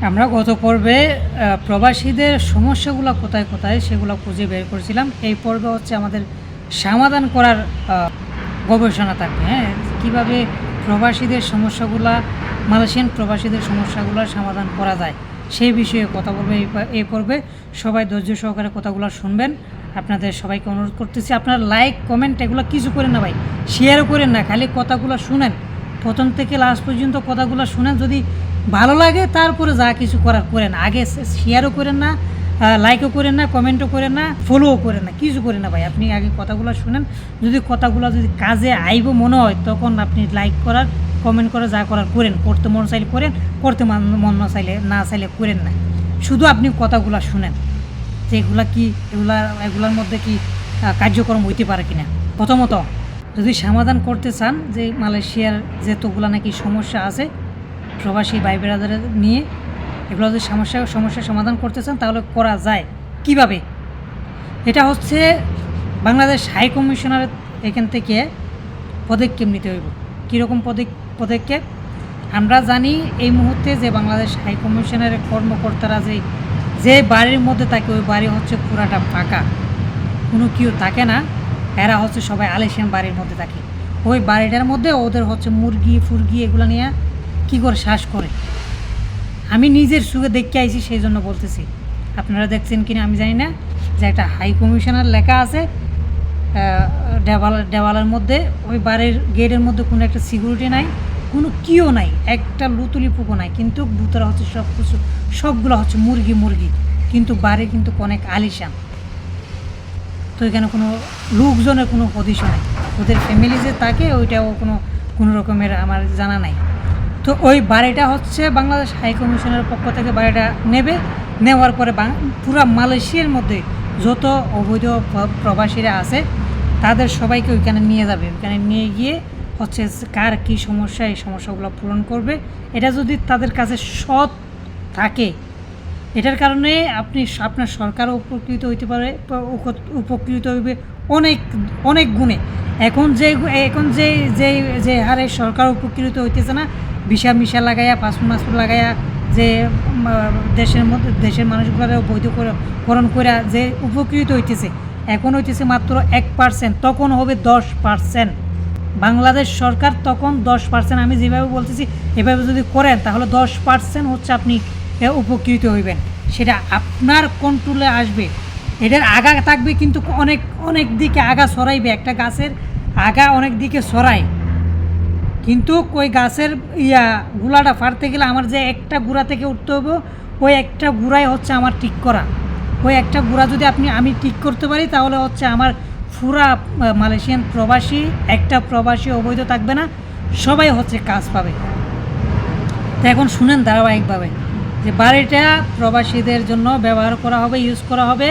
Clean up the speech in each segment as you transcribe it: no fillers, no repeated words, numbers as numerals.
আমরা গত পর্বে প্রবাসীদের সমস্যাগুলো কোথায় কোথায় সেগুলো খুঁজে বের করেছিলাম। এই পর্বে হচ্ছে আমাদের সমাধান করার গবেষণা থাকবে। হ্যাঁ, কীভাবে প্রবাসীদের সমস্যাগুলা, মালয়েশিয়ান প্রবাসীদের সমস্যাগুলো সমাধান করা যায় সেই বিষয়ে কথা বলবো এই পর্বে। সবাই ধৈর্য সহকারে কথাগুলো শুনবেন। আপনাদের সবাইকে অনুরোধ করতেছি, আপনার লাইক কমেন্ট এগুলো কিছু করেন না ভাই, শেয়ারও করেন না, খালি কথাগুলো শুনেন, প্রথম থেকে লাস্ট পর্যন্ত কথাগুলো শুনেন। যদি ভালো লাগে তারপরে যা কিছু করার করেন, আগে শেয়ারও করেন না, লাইকও করেন না, কমেন্টও করেন না, ফলোও করেন না, কিছু করেন না ভাই। আপনি আগে কথাগুলো শুনেন, যদি কথাগুলো যদি কাজে আইব মনে হয় তখন আপনি লাইক করার, কমেন্ট করা, যা করার করেন। করতে মন চাইলে করেন, করতে মন না চাইলে করেন না। শুধু আপনি কথাগুলো শুনেন যে এগুলা কি, এগুলার মধ্যে কি কার্যক্রম হইতে পারে কিনা। প্রথমত যদি সমাধান করতে চান যে মালয়েশিয়ার যেতগুলো নাকি সমস্যা আছে প্রবাসী ভাই বেড়াদারের নিয়ে, এগুলো যদি সমস্যার সমাধান করতে চান তাহলে করা যায় কিভাবে। এটা হচ্ছে বাংলাদেশ হাই কমিশনারের এখান থেকে পদক্ষেপ নিতে হইব। কীরকম পদক্ষেপ আমরা জানি। এই মুহূর্তে যে বাংলাদেশ হাই কমিশনারের কর্মকর্তারা যে বাড়ির মধ্যে থাকে, ওই বাড়ি হচ্ছে পুরাটা ফাঁকা, কোনো কেউ থাকে না। এরা হচ্ছে সবাই আলিশান বাড়ির মধ্যে থাকে। ওই বাড়িটার মধ্যে ওদের হচ্ছে মুরগি ফুরগি এগুলো নিয়ে কী করে শ্বাস করে। আমি নিজের চোখে দেখতে আইছি, সেই জন্য বলতেছি। আপনারা দেখছেন কিনা আমি জানি না, যে একটা হাই কমিশনার লেখা আছে দেওয়ালের মধ্যে। ওই বাড়ির গেটের মধ্যে কোনো একটা সিকিউরিটি নাই, কোনো কিও নাই, একটা লুতুলি পুকো নাই, কিন্তু ভূতরা হচ্ছে সবগুলো হচ্ছে মুরগি, কিন্তু বাড়ি কিন্তু অনেক আলিশান। তো এখানে কোনো লোকজনের কোনো পজিশন নেই, ওদের ফ্যামিলি যে থাকে ওইটাও কোনো রকমের আমার জানা নাই। তো ওই বাড়িটা হচ্ছে বাংলাদেশ হাই কমিশনের পক্ষ থেকে বাড়িটা নেওয়ার পরে পুরো মালয়েশিয়ার মধ্যে যত অবৈধ প্রবাসীরা আছে তাদের সবাইকে ওইখানে নিয়ে যাবে। ওইখানে নিয়ে গিয়ে হচ্ছে কার কী সমস্যা, এই সমস্যাগুলো পূরণ করবে। এটা যদি তাদের কাছে সৎ থাকে, এটার কারণে আপনার সরকারও উপকৃত হইতে পারে, উপকৃত হইবে অনেক গুণে। এখন যে হারে সরকার উপকৃত হইতেছে না, মিশা লাগাইয়া পাসপোর্ট লাগাইয়া, যে দেশের মানুষগুলো বৈধকরণ করে যে উপকৃত হইতেছে, এখন হইতেছে মাত্র 1%, তখন হবে 10%। বাংলাদেশ সরকার তখন 10%, আমি যেভাবে বলতেছি এভাবে যদি করেন তাহলে 10% হচ্ছে আপনি উপকৃত হইবেন। সেটা আপনার কন্ট্রোলে আসবে। এটার আগা থাকবে কিন্তু অনেক দিকে আগা সরাইবে। একটা গাছের আগা অনেক দিকে সরায়, কিন্তু ওই গাছের গুড়াটা ফাড়তে গেলে আমার যে একটা গুড়া থেকে উঠতে হবে, ওই একটা গুড়াই হচ্ছে আমার ঠিক করা। ওই একটা গুড়া যদি আমি ঠিক করতে পারি তাহলে হচ্ছে আমার পুরা মালয়েশিয়ান প্রবাসী, একটা প্রবাসী অবৈধ থাকবে না, সবাই হচ্ছে কাজ পাবে। তো এখন শুনেন ধারাবাহিকভাবে যে বাড়িটা প্রবাসীদের জন্য ব্যবহার করা হবে, ইউজ করা হবে।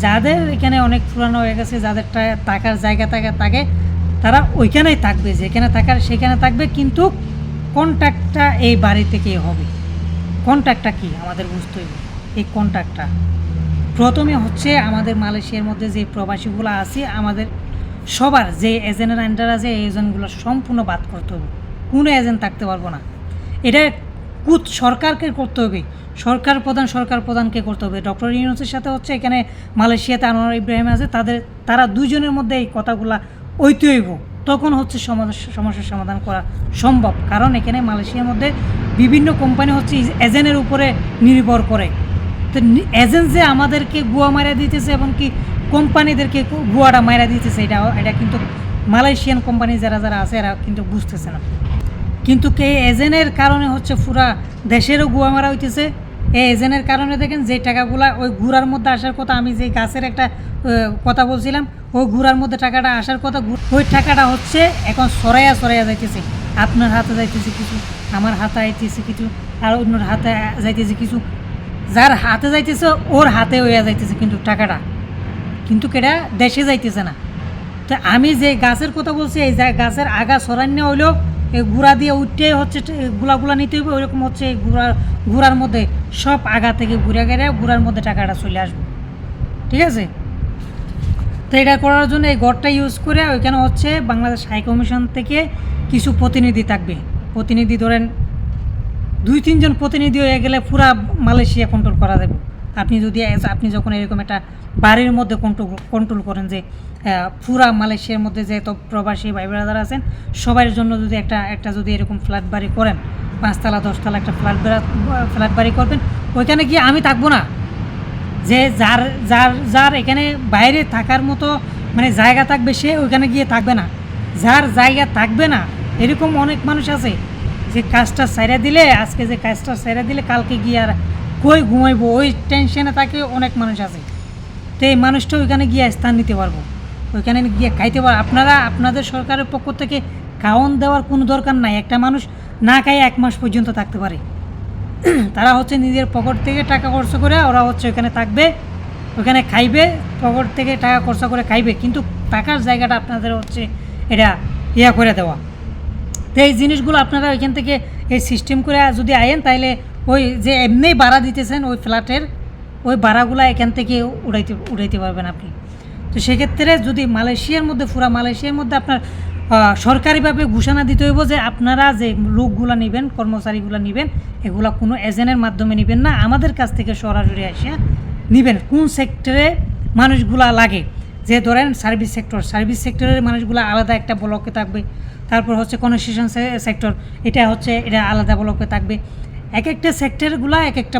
যাদের এখানে অনেক পুরানো হয়ে গেছে, যাদের থাকার জায়গা থাকে তারা ওইখানেই থাকবে, যেখানে থাকার সেখানে থাকবে, কিন্তু কন্ট্রাক্টটা এই বাড়ি থেকেই হবে। কন্ট্রাক্টটা কি আমাদের বুঝতে হবে। এই কন্ট্রাক্টটা প্রথমে হচ্ছে আমাদের মালয়েশিয়ার মধ্যে যে প্রবাসীগুলো আছে, আমাদের সবার যে এজেন্টের আন্ডার আছে, এই এজেন্টগুলো সম্পূর্ণ বাদ করতে হবে। কোনো এজেন্ট থাকতে পারবো না। এটা সরকারকে করতে হবে, সরকার প্রধানকে করতে হবে। ডক্টর ইউনূসের সাথে হচ্ছে এখানে মালয়েশিয়াতে আনোয়ার ইব্রাহিম আছে, তারা দুইজনের মধ্যে এই কথাগুলা ঐতিহ্য হইব, তখন হচ্ছে সমস্যার সমাধান করা সম্ভব। কারণ এখানে মালয়েশিয়ার মধ্যে বিভিন্ন কোম্পানি হচ্ছে এজেন্টের উপরে নির্ভর করে। তো এজেন্ট যে আমাদেরকে গুয়া মারা দিতেছে এবং কি কোম্পানিদেরকে গুয়াটা মারা দিতেছে, এটা কিন্তু মালয়েশিয়ান কোম্পানি যারা আছে এরা কিন্তু বুঝতেছে না। কিন্তু এজেন্টের কারণে হচ্ছে পুরা দেশেরও গুয়া মারা হইতেছে। এই এজেন্টের কারণে দেখেন যে টাকাগুলা ওই গুড়ার মধ্যে আসার কথা, আমি যে গাছের একটা কথা বলছিলাম, ওই গুড়ার মধ্যে টাকাটা আসার কথা, ওই টাকাটা হচ্ছে এখন সরাইয়া যাইতেছে। আপনার হাতে যাইতেছে কিছু, আমার হাতে আইতেছে কিছু, আর অন্যর হাতে যাইতেছে কিছু। যার হাতে যাইতেছে ওর হাতে হইয়া যাইতেছে, কিন্তু টাকাটা কিন্তু কেটা দেশে যাইতেছে না। তো আমি যে গাছের কথা বলছি, এই গাছের আগা সরান্য হইলেও এই গুঁড়া দিয়ে উঠতে হচ্ছে গুলা নিতে হবে। ওইরকম হচ্ছে এই গুঁড়ার মধ্যে সব আগা থেকে ঘুরে গুঁড়ার মধ্যে টাকাটা চলে আসবে। ঠিক আছে? তো এটা করার জন্য এই ঘরটা ইউজ করে ওইখানে হচ্ছে বাংলাদেশ হাই কমিশন থেকে কিছু প্রতিনিধি থাকবে। প্রতিনিধি ধরেন 2-3 জন প্রতিনিধি হয়ে গেলে পুরা মালয়েশিয়া কন্ট্রোল করা যাবে। আপনি যখন এরকম একটা বাড়ির মধ্যে কন্ট্রোল করেন যে পুরা মালয়েশিয়ার মধ্যে যে তো প্রবাসী ভাই ব্রাদার আছেন সবার জন্য যদি একটা যদি এরকম ফ্ল্যাট বাড়ি করেন, 5 তলা 10 তলা একটা ফ্ল্যাট বাড়ি করবেন, ওইখানে গিয়ে আমি থাকবো না। যে যার যার যার এখানে বাইরে থাকার মতো মানে জায়গা থাকবে সে ওইখানে গিয়ে থাকবে না। যার জায়গা থাকবে না এরকম অনেক মানুষ আছে যে কাজটা সাইরা দিলে আজকে যে কাজটা সাইরা দিলে কালকে গিয়ে আর কই ঘুমাইবো ওই টেনশনে থাকে অনেক মানুষ আছে। তো এই মানুষটা ওইখানে গিয়ে স্থান নিতে পারবো, ওইখানে গিয়ে খাইতে পারবো। আপনাদের সরকারের পক্ষ থেকে খাওয়ান দেওয়ার কোনো দরকার নাই। একটা মানুষ না খাইয়ে 1 মাস পর্যন্ত থাকতে পারে। তারা হচ্ছে নিজের পকেট থেকে টাকা খরচ করে ওরা হচ্ছে ওখানে থাকবে, ওখানে খাইবে, পকেট থেকে টাকা খরচ করে খাইবে, কিন্তু টাকার জায়গাটা আপনাদের হচ্ছে এটা করে দেওয়া। তো এই জিনিসগুলো আপনারা ওইখান থেকে এই সিস্টেম করে যদি আয়েন তাহলে ওই যে এমনি ভাড়া দিতেছেন ওই ফ্ল্যাটের ওই ভাড়াগুলো এখান থেকে উঠাইতে পারবেন আপনি। তো সেক্ষেত্রে যদি পুরা মালয়েশিয়ার মধ্যে আপনার সরকারিভাবে ঘোষণা দিতে হইব যে আপনারা যে লোকগুলো নেবেন, কর্মচারীগুলো নেবেন, এগুলো কোনো এজেন্টের মাধ্যমে নেবেন না, আমাদের কাছ থেকে সরাসরি আসিয়া নেবেন। কোন সেক্টরে মানুষগুলা লাগে, যে ধরেন সার্ভিস সেক্টরের মানুষগুলো আলাদা একটা ব্লকে থাকবে, তারপর হচ্ছে কনস্ট্রাকশন সেক্টর এটা আলাদা ব্লকে থাকবে। এক একটা সেক্টরগুলো এক একটা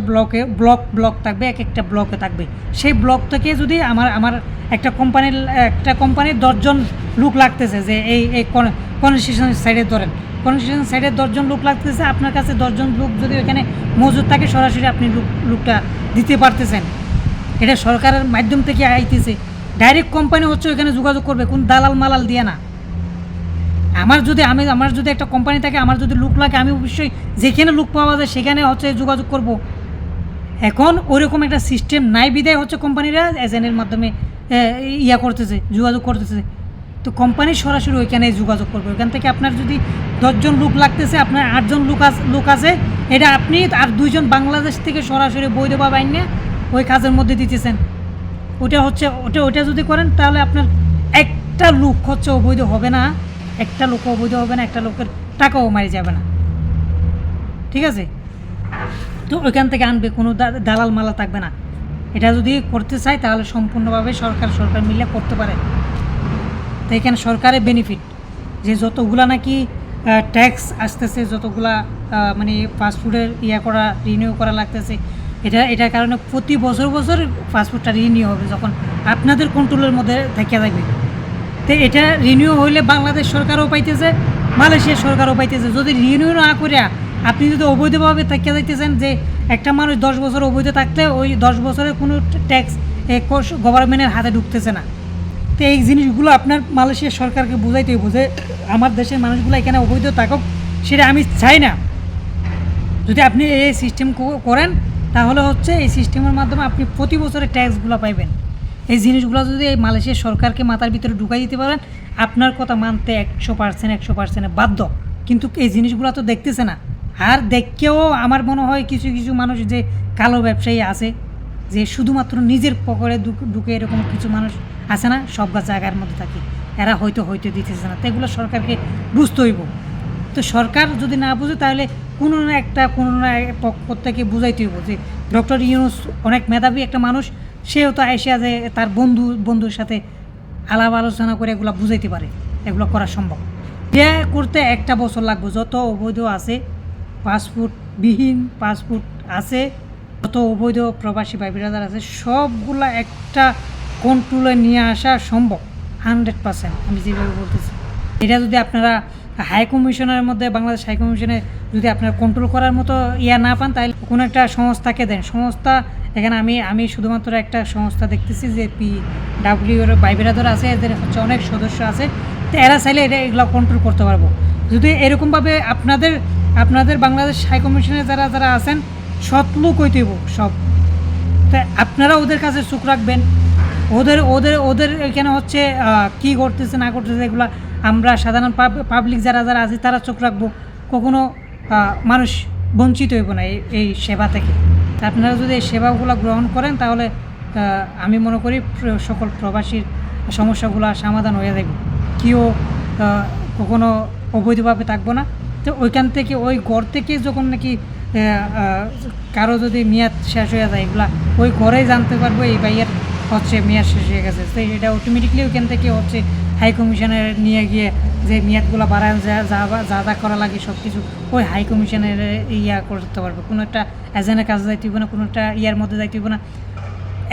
ব্লক থাকবে, এক একটা ব্লকে থাকবে। সেই ব্লক থেকে যদি আমার একটা কোম্পানির 10 জন লোক লাগতেছে, যে এই কনস্ট্রাকশন সাইডে ধরেন কনস্ট্রাকশন সাইডে 10 জন লোক লাগতেছে, আপনার কাছে 10 জন লোক যদি ওখানে মজুদ থাকে সরাসরি আপনি লোকটা দিতে পারতেছেন। এটা সরকারের মাধ্যম থেকে আইতেছে। ডাইরেক্ট কোম্পানি হচ্ছে ওইখানে যোগাযোগ করবে, কোন দালাল দিয়ে না। আমার যদি একটা কোম্পানি থাকে, আমার যদি লোক লাগে, আমি অবশ্যই যেখানে লোক পাওয়া যায় সেখানে হচ্ছে যোগাযোগ করব। এখন ওইরকম একটা সিস্টেম নাই বিদায় হচ্ছে কোম্পানিরা এজেন্টের মাধ্যমে যোগাযোগ করতেছে। তো কোম্পানি সরাসরি ওইখানে যোগাযোগ করবে। ওইখান থেকে আপনার যদি 10 জন লোক লাগতেছে, আপনার 8 জন লোক আছে, এটা আপনি আর 2 জন বাংলাদেশ থেকে সরাসরি বৈধভাবে আইন ওই কাজের মধ্যে দিতেছেন। ওটা যদি করেন তাহলে আপনার একটা লোক হচ্ছে অবৈধ হবে না, একটা লোকের টাকাও মারি যাবে না, ঠিক আছে? তো ওইখান থেকে আনবে, কোনো দালাল মালা থাকবে না। এটা যদি করতে চায় তাহলে সম্পূর্ণভাবে সরকার মিলে করতে পারে। তো এখানে সরকারের বেনিফিট যে যতগুলা নাকি ট্যাক্স আসতেছে, যতগুলা মানে পাসপোর্টের রিনিউ করা লাগতেছে, এটার কারণে প্রতি বছর পাসপোর্টটা রিনিউ হবে যখন আপনাদের কন্ট্রোলের মধ্যে থেকে থাকবে। তো এটা রিনিউ হইলে বাংলাদেশ সরকারও পাইতেছে, মালয়েশিয়ার সরকারও পাইতেছে। যদি রিনিউ না করিয়া আপনি যদি অবৈধভাবে থেকে যাইতেছেন, যে একটা মানুষ 10 বছর অবৈধ থাকতে ওই 10 বছরের কোনো ট্যাক্স গভর্নমেন্টের হাতে ঢুকতেছে না। তো এই জিনিসগুলো আপনার মালয়েশিয়ার সরকারকে বোঝাইতে হইব যে আমার দেশের মানুষগুলো এখানে অবৈধ থাকুক, সেটা আমি চাই না। যদি আপনি এই সিস্টেম করেন তাহলে হচ্ছে এই সিস্টেমের মাধ্যমে আপনি প্রতি বছরে ট্যাক্সগুলো পাইবেন। এই জিনিসগুলো যদি এই মালয়েশিয়ার সরকারকে মাথার ভিতরে ঢুকাই দিতে পারেন, আপনার কথা মানতে 100% বাধ্য। কিন্তু এই জিনিসগুলো তো দেখতেছে না। আর দেখকেও আমার মনে হয় কিছু মানুষ যে কালো ব্যবসায়ী আছে, যে শুধুমাত্র নিজের পকেটে ঢুকে এরকম কিছু মানুষ আছে না, সব জায়গার মধ্যে থাকে, এরা হয়তো দিতেছে না। তো এগুলো সরকারকে বুঝতে হইব। তো সরকার যদি না বুঝে তাহলে কোনো না পক্ষ থেকে বুঝাইতে হইব যে ডক্টর ইউনূস অনেক মেধাবী একটা মানুষ, সেও তো আইসা যে তার বন্ধুর সাথে আলাপ আলোচনা করে এগুলো বুঝাইতে পারে, এগুলো করা সম্ভব। এটা করতে 1 বছর লাগবে। যত অবৈধ আছে, পাসপোর্টবিহীন পাসপোর্ট আছে, যত অবৈধ প্রবাসী ভাই ব্রাদার আছে, সবগুলা একটা কন্ট্রোলে নিয়ে আসা সম্ভব 100%। আমি যেভাবে বলতেছি, এটা যদি আপনারা হাই কমিশনের মধ্যে, বাংলাদেশ হাই কমিশনে যদি আপনারা কন্ট্রোল করার মতো না পান, তাহলে কোনো একটা সংস্থাকে দেন। সংস্থা এখানে আমি শুধুমাত্র একটা সংস্থা দেখতেছি যে PW এর ভাই ব্রাদার আছে, এদের হচ্ছে অনেক সদস্য আছে। তো এরা চাইলে এগুলো কন্ট্রোল করতে পারবো। যদি এরকমভাবে আপনাদের বাংলাদেশ হাই কমিশনে যারা আছেন সৎ লোক হইতে হইব সব। তা আপনারা ওদের কাছে চোখ রাখবেন। ওদের এখানে হচ্ছে কি করতেছে না করতেছে, এগুলো আমরা সাধারণ পাবলিক যারা আছি তারা চোখ রাখবো। কখনো মানুষ বঞ্চিত হইব না এই সেবা থেকে। আপনারা যদি এই সেবাগুলো গ্রহণ করেন তাহলে আমি মনে করি সকল প্রবাসীর সমস্যাগুলো সমাধান হয়ে যাবে। কেউ কখনো অবৈধভাবে থাকবো না। তো ওইখান থেকে ওই ঘর থেকে যখন নাকি কারো যদি মেয়াদ শেষ হয়ে যায় এগুলা ওই ঘরেই জানতে পারবো এই ভাইয়ের হচ্ছে মেয়াদ শেষ হয়ে গেছে। তো এটা অটোমেটিকলি ওইখান থেকে হচ্ছে হাই কমিশনে নিয়ে গিয়ে যে মেয়াদগুলো বাড়ায় যা করা লাগে সব কিছু ওই হাই কমিশনের করতে পারবে। কোনো একটা এজেন্টের কাছে যাইতে হবে না, কোনো একটা ইয়ার মধ্যে যাইতে হবে না।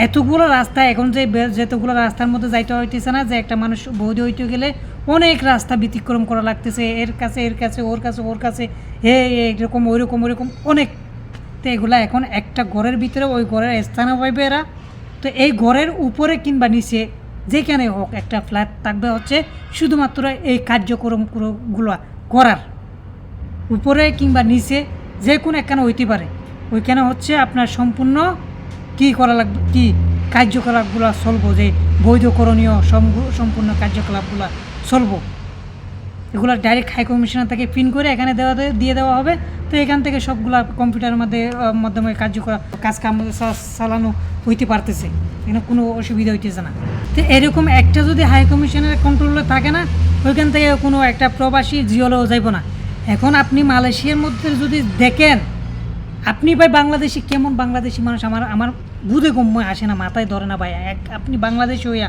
এতগুলো রাস্তা এখন যেতগুলো রাস্তার মধ্যে যাইতে হইতেছে না, যে একটা মানুষ বৈধ হইতে গেলে অনেক রাস্তা ব্যতিক্রম করা লাগতেছে, ওর কাছে ওর কাছে এরকম ওইরকম অনেক। তো এগুলা এখন একটা ঘরের ভিতরে ওই ঘরের স্থানে পাইবে এরা। তো এই ঘরের উপরে কিংবা নিচে যেখানে হোক একটা ফ্ল্যাট থাকবে হচ্ছে শুধুমাত্র এই কার্যক্রমগুলো করার উপরে কিংবা নিচে যে কোনো একখানে হইতে পারে। ওইখানে হচ্ছে আপনার সম্পূর্ণ কী করা লাগবে, কী কার্যকলাপগুলো চলবো, যে বৈধকরণীয় সম্পূর্ণ কার্যকলাপগুলো চলবো, এগুলো ডাইরেক্ট হাই কমিশনার থেকে প্রিন্ট করে এখানে দিয়ে দেওয়া হবে। তো এখান থেকে সবগুলো কম্পিউটারের মাধ্যমে কাজ কাম চালানো হইতে পারতেছে, এখানে কোনো অসুবিধা হইতেছে না। তো এরকম একটা যদি হাই কমিশনের কন্ট্রোলে থাকে না, ওইখান থেকে কোনো একটা প্রবাসী জিওলেও যাইব না। এখন আপনি মালয়েশিয়ার মধ্যে যদি দেখেন, আপনি ভাই বাংলাদেশি কেমন বাংলাদেশি মানুষ আমার বুধে গম্য আসে না, মাথায় ধরে না ভাই। আপনি বাংলাদেশি হইয়া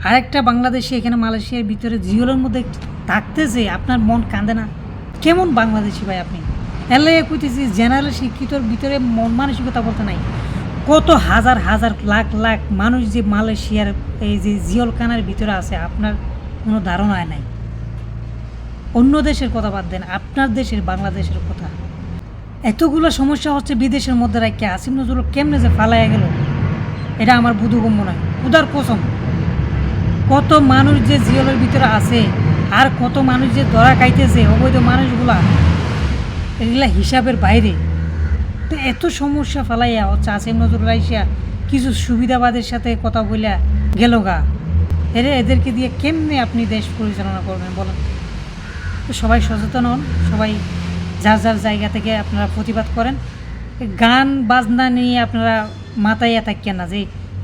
আরেকটা বাংলাদেশি এখানে মালয়েশিয়ার ভিতরে জিওলের মধ্যে থাকতেছে, আপনার মন কাঁদে না? কেমন বাংলাদেশি ভাই আপনি? এলাই কইতেছি জেনারেল শিক্ষিতর ভিতরে মন মানসিকতা বলতে নাই। কত হাজার হাজার লাখ লাখ মানুষ যে মালয়েশিয়ার এই যে জিওলখানার ভিতরে আছে, আপনার কোনো ধারণায় নাই। অন্য দেশের কথা বাদ দেন, আপনার দেশের বাংলাদেশের কথা। এতগুলো সমস্যা হচ্ছে বিদেশের মধ্যে রাখিয়া আসিফ নজরুল কেমনে যে ফালাইয়া গেল, এটা আমার বুধগম্য নয়। উদার কসম, কত মানুষ যে জিওলের ভিতরে আছে আর কত মানুষ যে ধরা খাইতেছে অবৈধ মানুষগুলা, এগুলা হিসাবের বাইরে। তো এত সমস্যা ফালাইয়া হচ্ছে আসিফ নজরুল আইসা কিছু সুবিধাবাদের সাথে কথা বলিয়া গেল গা। এদেরকে দিয়ে কেমনে আপনি দেশ পরিচালনা করবেন বলেন? তো সবাই সচেতন হন, সবাই যার যার জায়গা থেকে আপনারা প্রতিবাদ করেন। গান বাজনা নিয়ে আপনারা মাথায় থাকেন না, যে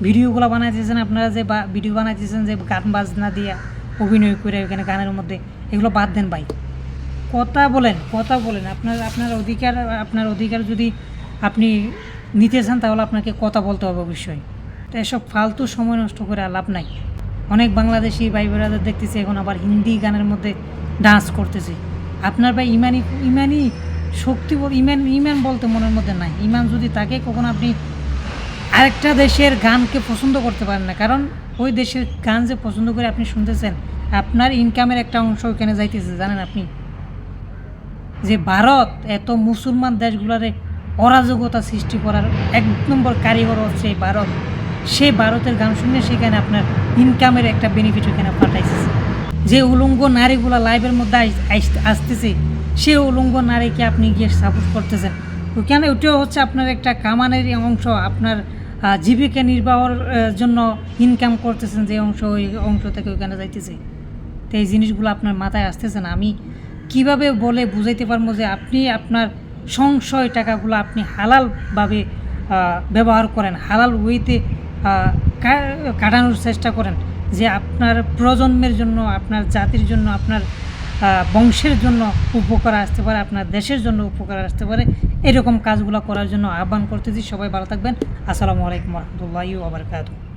ভিডিওগুলো বানাইতেছেন আপনারা, যে ভিডিও বানাইতেছেন যে গান বাজনা দিয়ে অভিনয় করে ওইখানে গানের মধ্যে, এগুলো বাদ দেন ভাই। কথা বলেন আপনার অধিকার যদি আপনি নিতে চান তাহলে আপনাকে কথা বলতে হবে অবশ্যই। তো এসব ফালতু সময় নষ্ট করে লাভ নাই। অনেক বাংলাদেশি ভাই বোনেদের দেখতেছি এখন আবার হিন্দি গানের মধ্যে ডান্স করতেছে। আপনার ভাই ইমানই শক্তি ইমান বলতে মনের মধ্যে নাই। ইমান যদি থাকে, কখনো আপনি আরেকটা দেশের গানকে পছন্দ করতে পারেন না, কারণ ওই দেশের গান যে পছন্দ করে আপনি শুনতেছেন, আপনার ইনকামের একটা অংশ ওখানে যাইতেছে। জানেন আপনি যে ভারত এত মুসলমান দেশগুলোরে অরাজকতা সৃষ্টি করার 1 নম্বর কারিগর হচ্ছে এই ভারত। সেই ভারতের গান শুনে সেখানে আপনার ইনকামের একটা বেনিফিট ওখানে পাঠাইছে। যে উলঙ্গ নারীগুলো লাইভের মধ্যে আসতেছে, সে উলঙ্গ নারীকে আপনি গিয়ে সাপোর্ট করতেছেন। ওখানে ওটাও হচ্ছে আপনার একটা কামানের অংশ, আপনার জীবিকা নির্বাহের জন্য ইনকাম করতেছেন যে অংশ, ওই অংশ থেকে ওখানে যাইতেছে। তো এই জিনিসগুলো আপনার মাথায় আসতেছে না। আমি কিভাবে বলে বুঝাইতে পারবো যে আপনি আপনার সংশয় টাকাগুলো আপনি হালালভাবে ব্যবহার করেন, হালাল ওয়েতে কাটানোর চেষ্টা করেন, যে আপনার প্রজন্মের জন্য, আপনার জাতির জন্য, আপনার বংশের জন্য উপকার আসতে পারে, আপনার দেশের জন্য উপকার আসতে পারে। এরকম কাজগুলো করার জন্য আহ্বান করতেছি। সবাই ভালো থাকবেন। আসসালামু আলাইকুম রহমতুল্লাহি ওয়া বারাকাতুহু।